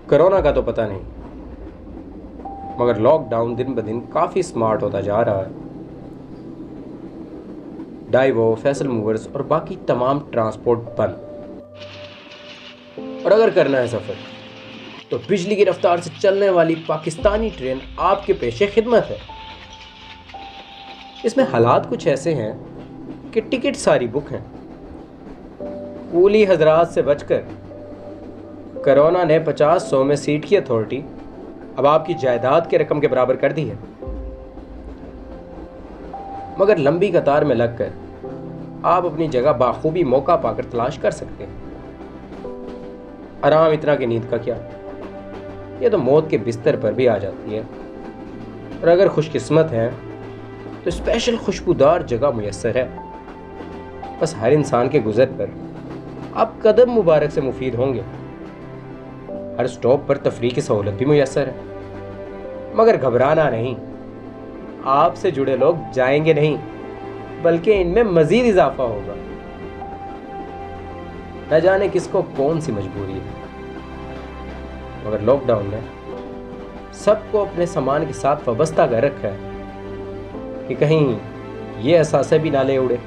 Corona का तो पता नहीं, मगर लॉकडाउन दिन ब दिन काफ़ी स्मार्ट होता जा रहा है। डाइवो, फैसल मूवर्स और बाकी तमाम ट्रांसपोर्ट बंद। और अगर करना है सफ़र तो बिजली की रफ्तार से चलने वाली पाकिस्तानी ट्रेन आपके पेशे खिदमत है। इसमें हालात कुछ ऐसे हैं कि टिकट सारी बुक हैं। कूली हजरात से बचकर कोरोना ने 50-100 में सीट की अथॉरिटी अब आपकी जायदाद के रकम के बराबर कर दी है। मगर लंबी कतार में लगकर आप अपनी जगह बाखूबी मौका पाकर तलाश कर सकते हैं। आराम इतना कि नींद का क्या, ये तो मौत के बिस्तर पर भी आ जाती है। और अगर खुशकिस्मत हैं तो स्पेशल खुशबूदार जगह मुयस्सर है। बस हर इंसान के गुजर पर आप कदम मुबारक से मुफीद होंगे। हर स्टॉप पर तफरीह की सहूलत भी मुयस्सर है। मगर घबराना नहीं, आपसे जुड़े लोग जाएंगे नहीं, बल्कि इनमें मजीद इजाफा होगा। न जाने किसको कौन सी मजबूरी है, मगर लॉकडाउन ने सबको अपने सामान के साथ वाबस्ता कर रखा है कि कहीं ये एहसास भी ना ले उड़े।